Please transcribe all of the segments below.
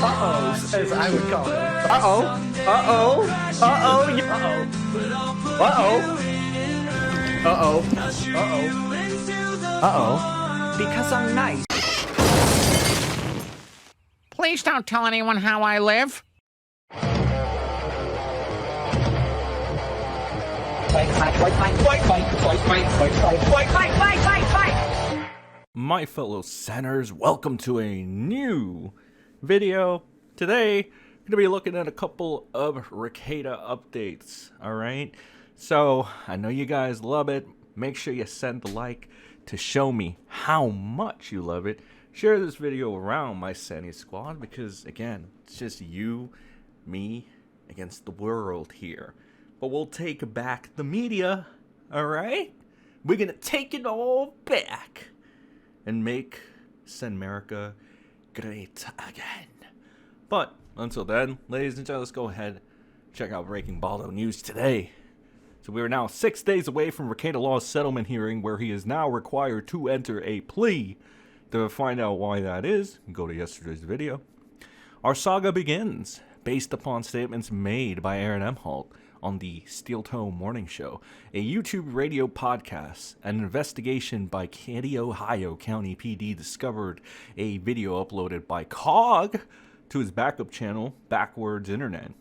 uh-ohs, as I would call them. Uh-oh. Uh-oh. Uh-oh. Uh-oh. Uh-oh. Uh-oh. Uh-oh. Because I'm nice. Please don't tell anyone how I live. My fellow SENers, welcome to a new video. Today, I'm going to be looking at a couple of Rekieta updates, alright? So, I know you guys love it. Make sure you send the like to show me how much you love it. Share this video around my SENy squad because, again, it's just you, me, against the world here. But we'll take back the media, alright? We're going to take it all back and make SEN America great again. But until then, ladies and gentlemen, let's go ahead and check out Breaking Baldo news today. So we are now 6 days away from RekietaLaw's settlement hearing, where he is now required to enter a plea. To find out why that is, go to yesterday's video. Our saga begins based upon statements made by Aaron Emholt on the Steel Toe Morning Show, a YouTube radio podcast. An investigation by Katy, Ohio County PD discovered a video uploaded by Cog to his backup channel, Backwards Internet.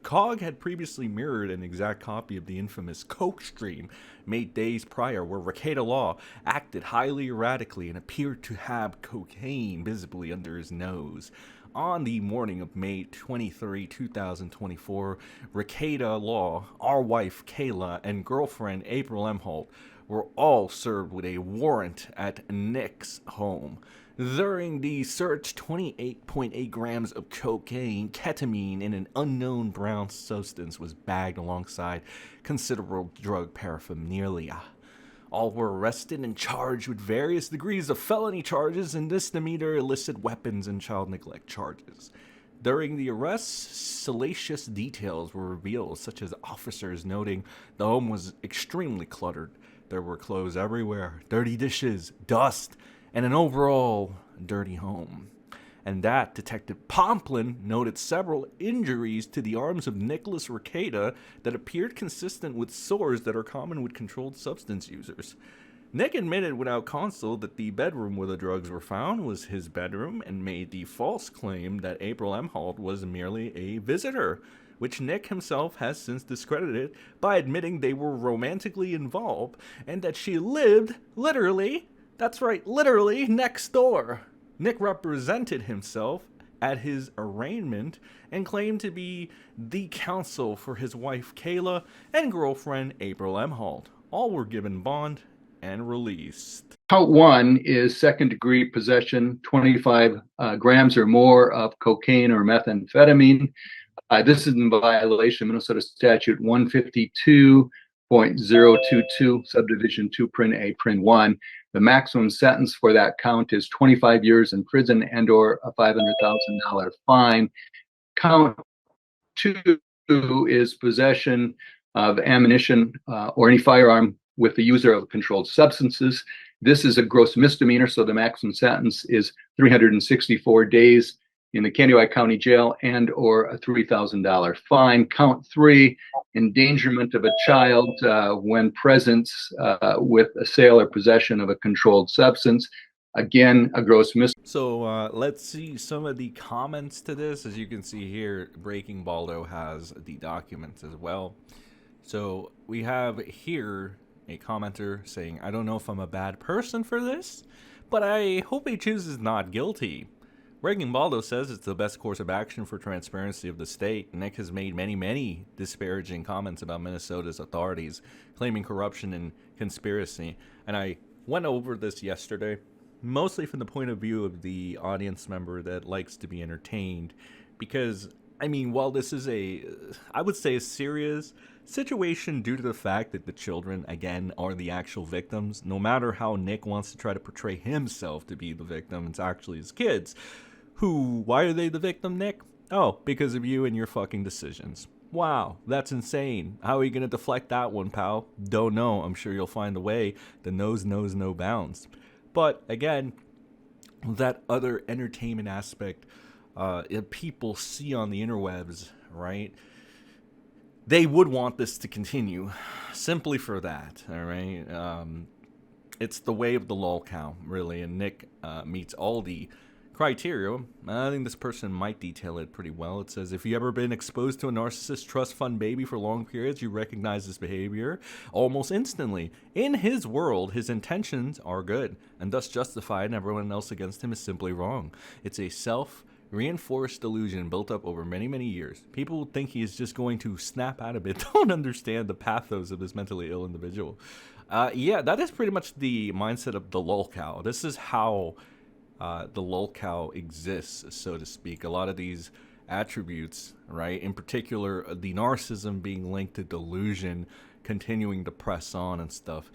Cog had previously mirrored an exact copy of the infamous Coke stream made days prior, where RekietaLaw acted highly erratically and appeared to have cocaine visibly under his nose. On the morning of May 23, 2024, RekietaLaw, our wife Kayla, and girlfriend April Emholt were all served with a warrant at Nick's home. During the search, 28.8 grams of cocaine, ketamine, and an unknown brown substance was bagged alongside considerable drug paraphernalia. All were arrested and charged with various degrees of felony charges and misdemeanor illicit weapons and child neglect charges. During the arrests, salacious details were revealed, such as officers noting the home was extremely cluttered. There were clothes everywhere, dirty dishes, dust, and an overall dirty home. And that Detective Pomplin noted several injuries to the arms of Nicholas Rekieta that appeared consistent with sores that are common with controlled substance users. Nick admitted without counsel that the bedroom where the drugs were found was his bedroom and made the false claim that April Emholt was merely a visitor, which Nick himself has since discredited by admitting they were romantically involved and that she lived literally, that's right, literally next door. Nick represented himself at his arraignment and claimed to be the counsel for his wife Kayla and girlfriend April Emholt. All were given bond and released. Count one is second-degree possession, 25 grams or more of cocaine or methamphetamine. This is in violation of Minnesota Statute 152.022, subdivision 2, print A, print 1. The maximum sentence for that count is 25 years in prison and or a $500,000 fine. Count 2 is possession of ammunition or any firearm with the user of controlled substances. This is a gross misdemeanor, so the maximum sentence is 364 days in the Katy County Jail and or a $3,000 fine. Count 3, endangerment of a child when present with a sale or possession of a controlled substance. Again, a gross misdemeanor. So let's see some of the comments to this. As you can see here, Breaking Baldo has the documents as well. So we have here a commenter saying, I don't know if I'm a bad person for this, but I hope he chooses not guilty. Breaking Baldo says it's the best course of action for transparency of the state. Nick has made many disparaging comments about Minnesota's authorities, claiming corruption and conspiracy. And I went over this yesterday, mostly from the point of view of the audience member that likes to be entertained. Because, I mean, while this is I would say a serious situation due to the fact that the children, again, are the actual victims, no matter how Nick wants to try to portray himself to be the victim, it's actually his kids. Why are they the victim, Nick? Oh, because of you and your fucking decisions. Wow, that's insane. How are you going to deflect that one, pal? Don't know. I'm sure you'll find a way. The nose knows no bounds. But again, that other entertainment aspect people see on the interwebs, right? They would want this to continue simply for that, all right? It's the way of the lol cow, really, and Nick meets all the criteria. I think this person might detail it pretty well. It says, if you ever been exposed to a narcissist trust fund baby for long periods, you recognize this behavior almost instantly. In his world, his intentions are good, and thus justified, and everyone else against him is simply wrong. It's a self-reinforced delusion built up over many, many years. People who think he is just going to snap out of it don't understand the pathos of this mentally ill individual. Yeah, that is pretty much the mindset of the lol cow. This is how the lol cow exists, so to speak. A lot of these attributes, right, in particular the narcissism being linked to delusion, continuing to press on and stuff,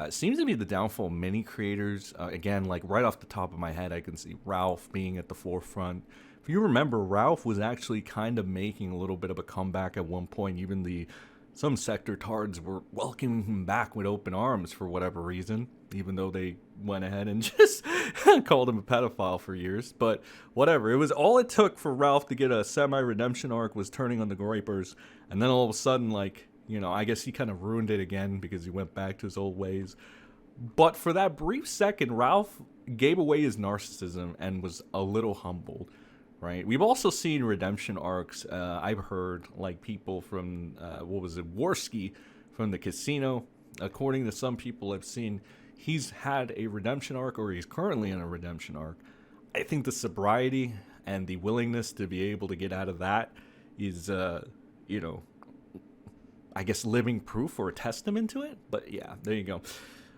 seems to be the downfall of many creators. Again, like right off the top of my head, I can see Ralph being at the forefront. If you remember, Ralph was actually kind of making a little bit of a comeback at one point. Even some sector tards were welcoming him back with open arms for whatever reason, even though they went ahead and just called him a pedophile for years. But whatever, it was all it took for Ralph to get a semi-redemption arc was turning on the Groypers, and then all of a sudden, like, you know, I guess he kind of ruined it again because he went back to his old ways. But for that brief second, Ralph gave away his narcissism and was a little humbled. Right. We've also seen redemption arcs. I've heard like people from Warski from the casino. According to some people I've seen, he's had a redemption arc, or he's currently in a redemption arc. I think the sobriety and the willingness to be able to get out of that is, you know, I guess living proof or a testament to it. But yeah, there you go.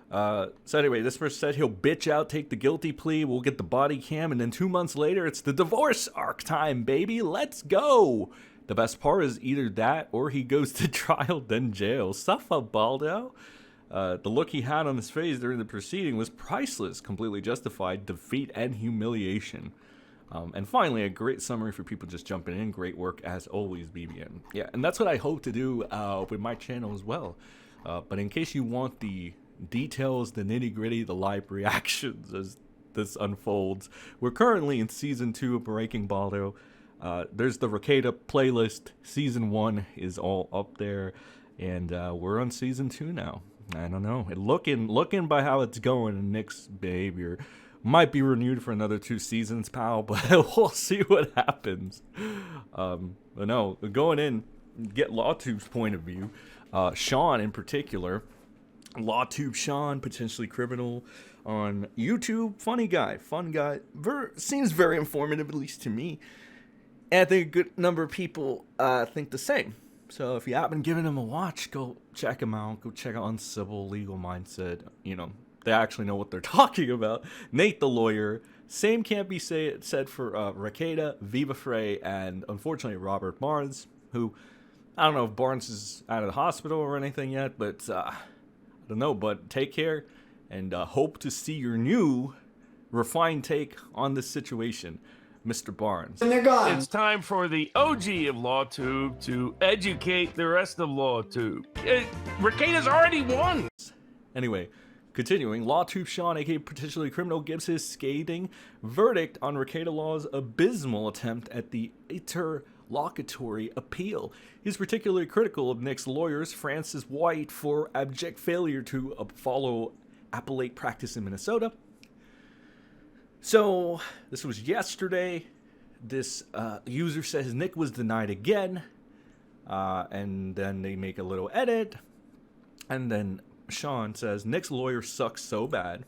So anyway, this person said he'll bitch out, take the guilty plea, we'll get the body cam, and then 2 months later, it's the divorce arc time, baby. Let's go. The best part is either that or he goes to trial, then jail. Suffer, Baldo. The look he had on his face during the proceeding was priceless, completely justified defeat and humiliation. And finally, a great summary for people just jumping in. Great work as always, BBN. Yeah, and that's what I hope to do with my channel as well. But in case you want the details, the nitty-gritty, the live reactions as this unfolds, we're currently in season 2 of Breaking Baldo. There's the Rekieta playlist. Season 1 is all up there, and we're on season 2 now. I don't know, looking by how it's going, and Nick's behavior might be renewed for another 2 seasons, pal, but we'll see what happens. But no, going in, get LawTube's point of view. Sean in particular, LawTube Sean, potentially criminal on YouTube. Funny guy, fun guy. Seems very informative, at least to me. And I think a good number of people think the same. So if you haven't given him a watch, go check him out. Go check out Uncivil Legal Mindset. You know, they actually know what they're talking about. Nate the lawyer. Same can't be said for Rekieta, Viva Frey, and unfortunately Robert Barnes, who, I don't know if Barnes is out of the hospital or anything yet, but I don't know, but take care, and hope to see your new refined take on this situation, Mr. Barnes. And they're gone. It's time for the OG of LawTube to educate the rest of LawTube. Rekieta's already won. Anyway, continuing, LawTube Sean, aka potentially criminal, gives his scathing verdict on RekietaLaw's abysmal attempt at the interlocutory appeal. He's particularly critical of Nick's lawyers, Francis White, for abject failure to follow appellate practice in Minnesota. So, this was yesterday. This user says Nick was denied again. And then they make a little edit. And then Sean says, Nick's lawyer sucks so bad.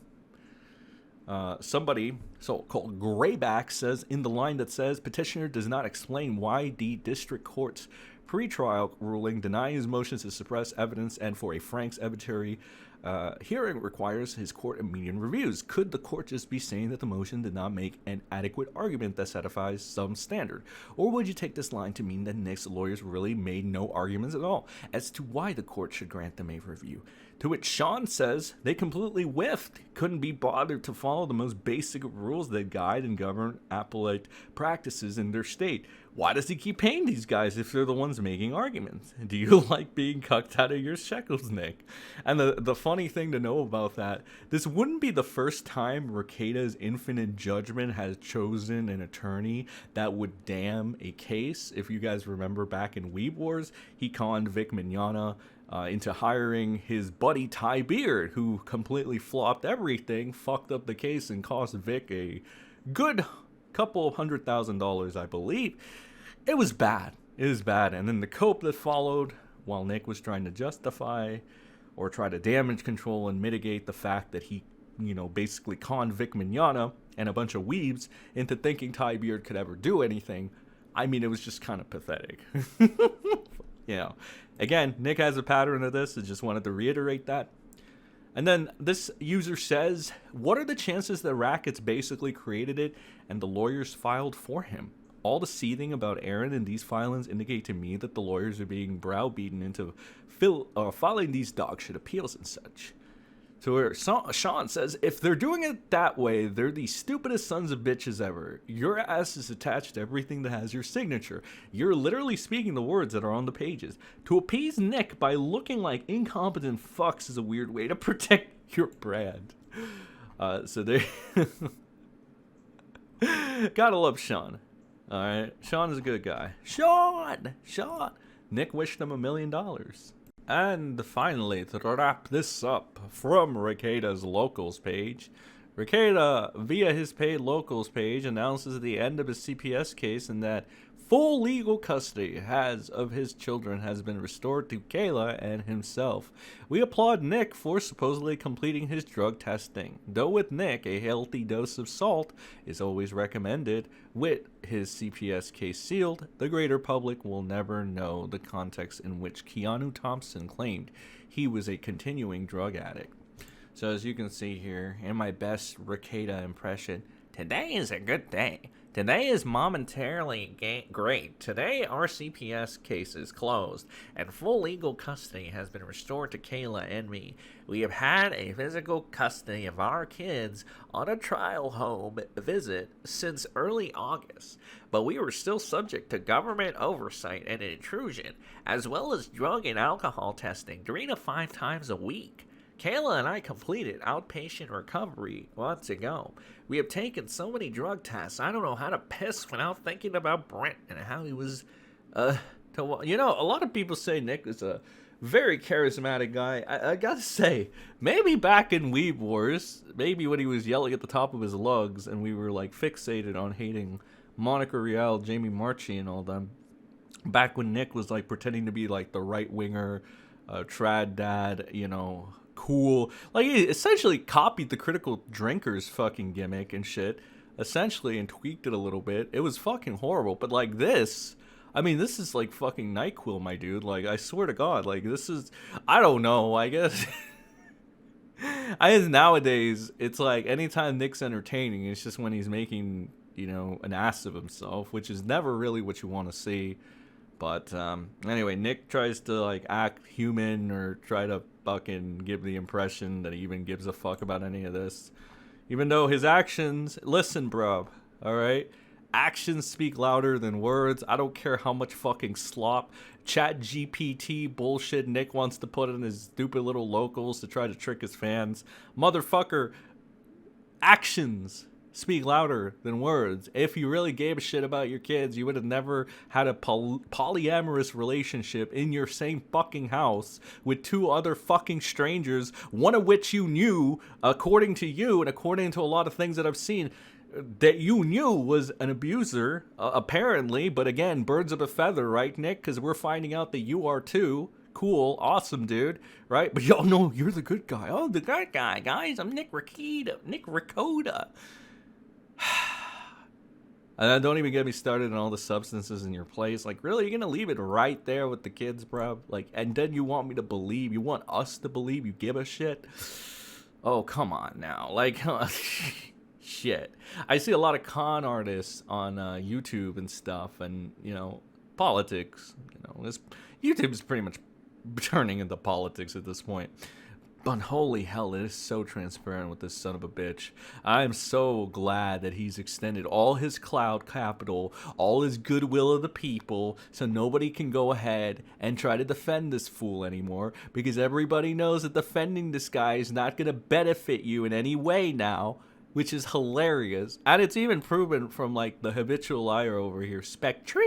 Somebody, so-called Grayback, says in the line that says, petitioner does not explain why the district court's pretrial ruling denying his motions to suppress evidence and for a Frank's evidentiary hearing requires his court immediate reviews. Could the court just be saying that the motion did not make an adequate argument that satisfies some standard? Or would you take this line to mean that Nick's lawyers really made no arguments at all as to why the court should grant them a review? To which Sean says they completely whiffed, couldn't be bothered to follow the most basic rules that guide and govern appellate practices in their state. why does he keep paying these guys if they're the ones making arguments? Do you like being cucked out of your shekels, Nick? And the funny thing to know about that, this wouldn't be the first time Rekieta's infinite judgment has chosen an attorney that would damn a case. If you guys remember back in Weeb Wars, he conned Vic Mignogna into hiring his buddy Ty Beard, who completely flopped everything, fucked up the case, and cost Vic a good couple of $100,000, I believe. It was bad. It was bad. And then the cope that followed while Nick was trying to justify or try to damage control and mitigate the fact that he, you know, basically conned Vic Mignogna and a bunch of weebs into thinking Ty Beard could ever do anything. I mean, it was just kind of pathetic. You know, again, Nick has a pattern of this. I just wanted to reiterate that. And then this user says, what are the chances that Rackets basically created it and the lawyers filed for him? All the seething about Aaron and these filings indicate to me that the lawyers are being browbeaten into filing these dog shit appeals and such. So where Sean says, if they're doing it that way, they're the stupidest sons of bitches ever. Your ass is attached to everything that has your signature. You're literally speaking the words that are on the pages. To appease Nick by looking like incompetent fucks is a weird way to protect your brand. So they gotta love Sean. Alright, Sean is a good guy. Sean! Nick wished him $1 million. And finally, to wrap this up, from Rekieta's locals page, Rekieta, via his paid locals page, announces the end of his CPS case and that full legal custody of his children has been restored to Kayla and himself. We applaud Nick for supposedly completing his drug testing. Though with Nick, a healthy dose of salt is always recommended. With his CPS case sealed, the greater public will never know the context in which Keanu Thompson claimed he was a continuing drug addict. So as you can see here, in my best Rekieta impression, today is a good day. Today is momentarily great. Today, our CPS case is closed, and full legal custody has been restored to Kayla and me. We have had a physical custody of our kids on a trial home visit since early August, but we were still subject to government oversight and intrusion, as well as drug and alcohol testing 3 to 5 times a week. Kayla and I completed outpatient recovery months ago. We have taken so many drug tests, I don't know how to piss without thinking about Brent and how he was, you know, a lot of people say Nick is a very charismatic guy. I gotta say, maybe back in Weeb Wars, maybe when he was yelling at the top of his lungs and we were like fixated on hating Monica Rial, Jamie Marchi and all them, back when Nick was like pretending to be like the right-winger, trad dad, you know, cool, like he essentially copied the Critical Drinkers fucking gimmick and shit, essentially, and tweaked it a little bit. It was fucking horrible, but like this, I mean, this is like fucking NyQuil, my dude. Like, I swear to God, like this is, I don't know, I guess. I guess nowadays it's like anytime Nick's entertaining, it's just when he's making, you know, an ass of himself, which is never really what you want to see. But anyway, Nick tries to like act human or try to fucking give the impression that he even gives a fuck about any of this. Even though his actions, listen, bro, alright? Actions speak louder than words. I don't care how much fucking slop, chat GPT bullshit Nick wants to put in his stupid little locals to try to trick his fans. Motherfucker, actions speak louder than words. If you really gave a shit about your kids, you would have never had a polyamorous relationship in your same fucking house with 2 other fucking strangers, one of which you knew, according to you and according to a lot of things that I've seen, that you knew was an abuser, apparently. But again, birds of a feather, right, Nick? Because we're finding out that you are too. Cool, awesome, dude, right? But y'all know you're the good guy. Oh, the good guy, guys. I'm Nick Rekieta. And don't even get me started on all the substances in your place. Like, really, you're gonna leave it right there with the kids, bro? Like, and then you want me to believe, you want us to believe you give a shit? Oh, come on now. Like, shit. I see a lot of con artists on YouTube and stuff, and, you know, politics. You know, YouTube is pretty much turning into politics at this point. But holy hell, it is so transparent with this son of a bitch. I'm so glad that he's extended all his cloud capital, all his goodwill of the people, so nobody can go ahead and try to defend this fool anymore, because everybody knows that defending this guy is not going to benefit you in any way now, which is hilarious. And it's even proven from, like, the habitual liar over here, Spectre.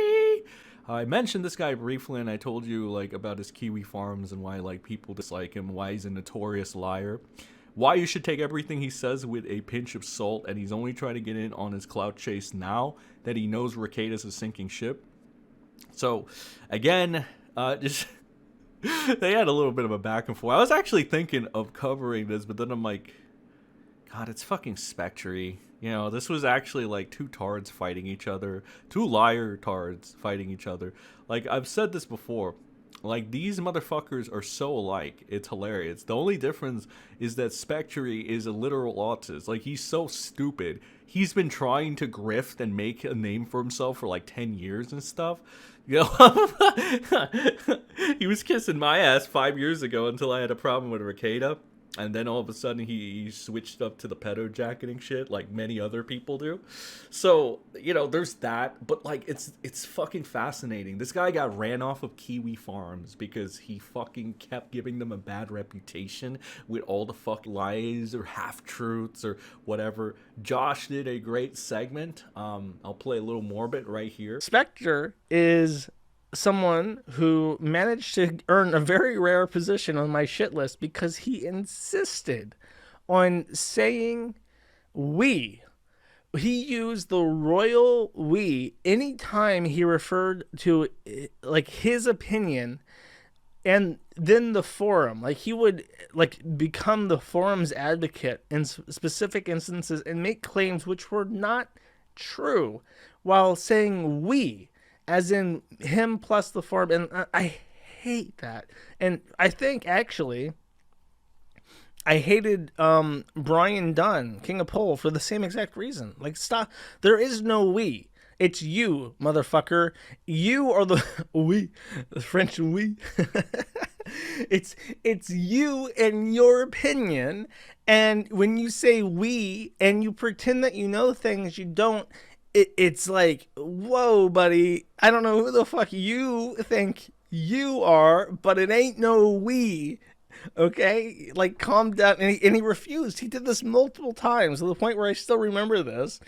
I mentioned this guy briefly, and I told you, like, about his kiwi farms and why, like, people dislike him, why he's a notorious liar, why you should take everything he says with a pinch of salt, and he's only trying to get in on his clout chase now that he knows Rekieta's a sinking ship. So, again, just they had a little bit of a back and forth. I was actually thinking of covering this, but then I'm like, God, it's fucking Spectre. You know, this was actually like two tards fighting each other. Two liar tards fighting each other. Like, I've said this before. Like, these motherfuckers are so alike. It's hilarious. The only difference is that Spectre is a literal autist. Like, he's so stupid. He's been trying to grift and make a name for himself for like 10 years and stuff. You know, he was kissing my ass 5 years ago until I had a problem with Rekieta. And then all of a sudden he switched up to the pedo jacketing shit like many other people do. So, you know, there's that. But, like, it's fucking fascinating. This guy got ran off of Kiwi Farms because he fucking kept giving them a bad reputation with all the fucking lies or half-truths or whatever. Josh did a great segment. I'll play a little more of it right here. Spectre is someone who managed to earn a very rare position on my shit list because he insisted on saying we. He used the royal we anytime he referred to, like, his opinion, and then the forum. Like, he would, like, become the forum's advocate in specific instances and make claims which were not true while saying we, as in him plus the forum. And I hate that. And I think, actually, I hated Brian Dunn, King of Pole, for the same exact reason. Like, stop. There is no we. It's you, motherfucker. You are the we, the French we. It's you and your opinion. And when you say we and you pretend that you know things you don't, it's like, whoa, buddy, I don't know who the fuck you think you are, but it ain't no we, okay? Like, calm down. And he refused. He did this multiple times to the point where I still remember this.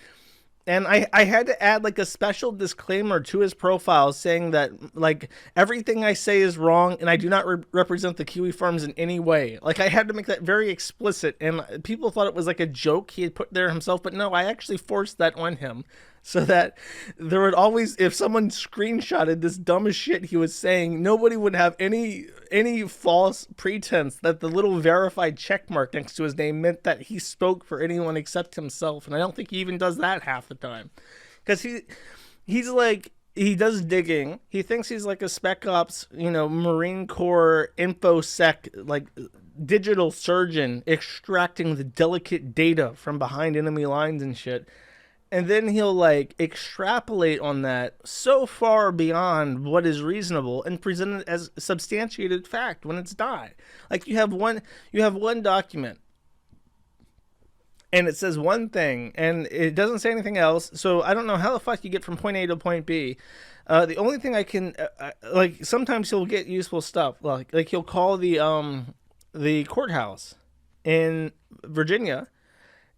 And I had to add, like, a special disclaimer to his profile saying that, like, everything I say is wrong and I do not represent the Kiwi Farms in any way. Like, I had to make that very explicit, and people thought it was like a joke he had put there himself, but no, I actually forced that on him so that there would always, if someone screenshotted this dumbest shit he was saying, nobody would have any false pretense that the little verified check mark next to his name meant that he spoke for anyone except himself. And I don't think he even does that half the time, because he's like, he does digging. He thinks he's like a spec ops, you know, Marine Corps infosec, like, digital surgeon extracting the delicate data from behind enemy lines and shit. And then he'll, like, extrapolate on that so far beyond what is reasonable and present it as substantiated fact when it's not. Like, you have one document, and it says one thing, and it doesn't say anything else. So I don't know how the fuck you get from point A to point B. The only thing I can, like, sometimes he'll get useful stuff. Like he'll call the courthouse in Virginia,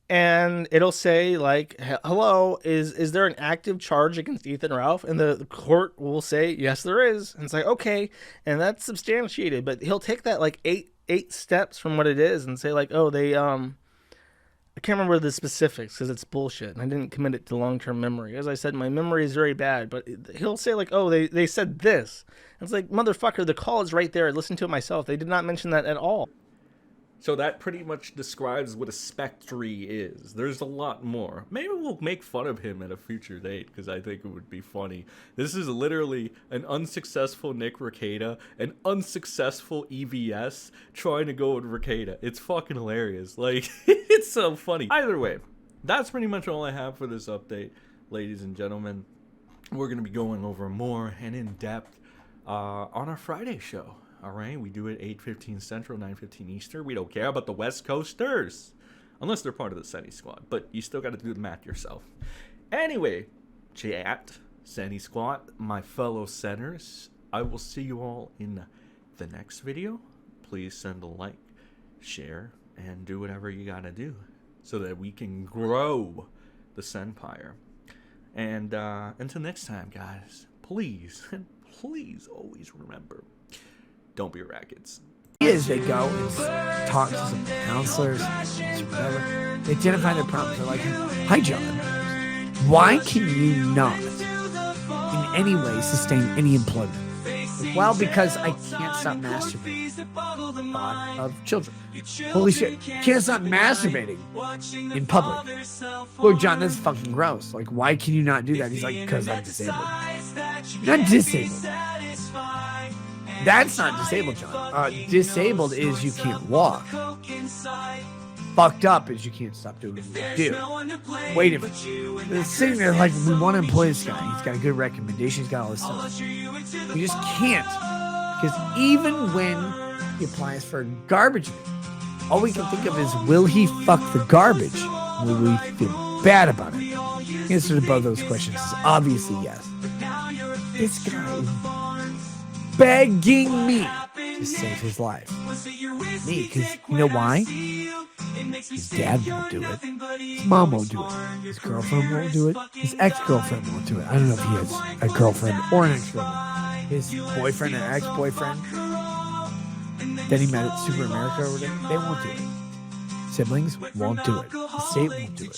and it'll say, like, hello, is there an active charge against Ethan Ralph? And the court will say, yes, there is. And it's like, okay, and that's substantiated. But he'll take that, like, eight steps from what it is and say, like, oh, they, I can't remember the specifics because it's bullshit, and I didn't commit it to long-term memory. As I said, my memory is very bad, but he'll say, like, oh, they said this. And it's like, motherfucker, the call is right there. I listened to it myself. They did not mention that at all. So that pretty much describes what a Spectre is. There's a lot more. Maybe we'll make fun of him at a future date, because I think it would be funny. This is literally an unsuccessful Nick Rekieta, an unsuccessful EVS trying to go with Rekieta. It's fucking hilarious. Like, it's so funny. Either way, that's pretty much all I have for this update, ladies and gentlemen. We're going to be going over more and in depth on our Friday show. All right, we do it 8:15 Central, 9:15 Eastern. We don't care about the West Coasters, unless they're part of the SENI squad. But you still got to do the math yourself. Anyway, chat, SENI squad, my fellow SENers, I will see you all in the next video. Please send a like, share, and do whatever you gotta do so that we can grow the Senpire. And until next time, guys, please always remember, don't be rackets. Is they go and talk to some counselors, whatever. They identify their problems. They're like, "Hi, John. Why can you not, in any way, sustain any employment?" Well, because I can't stop masturbating. Thought of children. Holy shit! Can't stop masturbating in public. Look, John, that's fucking gross. Like, why can you not do that? He's like, because I'm disabled. You're not disabled. That's not disabled, John. Disabled is you can't walk. Fucked up is you can't stop doing what you do. Wait a minute. They're sitting there like, we want to employ this guy. He's got a good recommendation. He's got all this stuff. You just can't. Because even when he applies for garbage, all we can think of is, will he fuck the garbage? Will we feel bad about it? The answer to both those questions is obviously yes. This guy is begging me to save his life. Me, because you know why? His dad won't do it. His mom won't do it. His girlfriend won't do it. His ex-girlfriend won't do it. I don't know if he has a girlfriend or an ex-girlfriend. His boyfriend and ex-boyfriend that he met at Super America or whatever, they won't do it. Siblings won't do it. The state won't do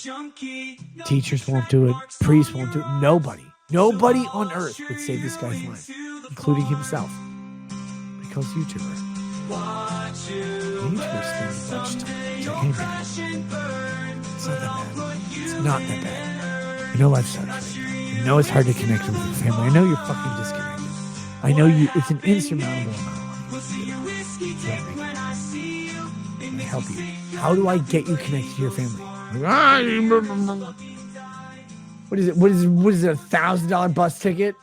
it. Teachers won't do it. Priests won't do it. Nobody on earth would save this guy's life, including himself. Because YouTuber. YouTuber spends a bunch of time. It's like, hey man, it's not that bad. It's not that bad. I know life sucks right now. I know it's hard to connect with your family. I know you're fucking disconnected. I know it's an insurmountable amount of life. Let me help you. How do I get you connected to your family? What is it? What is it? $1,000 bus ticket?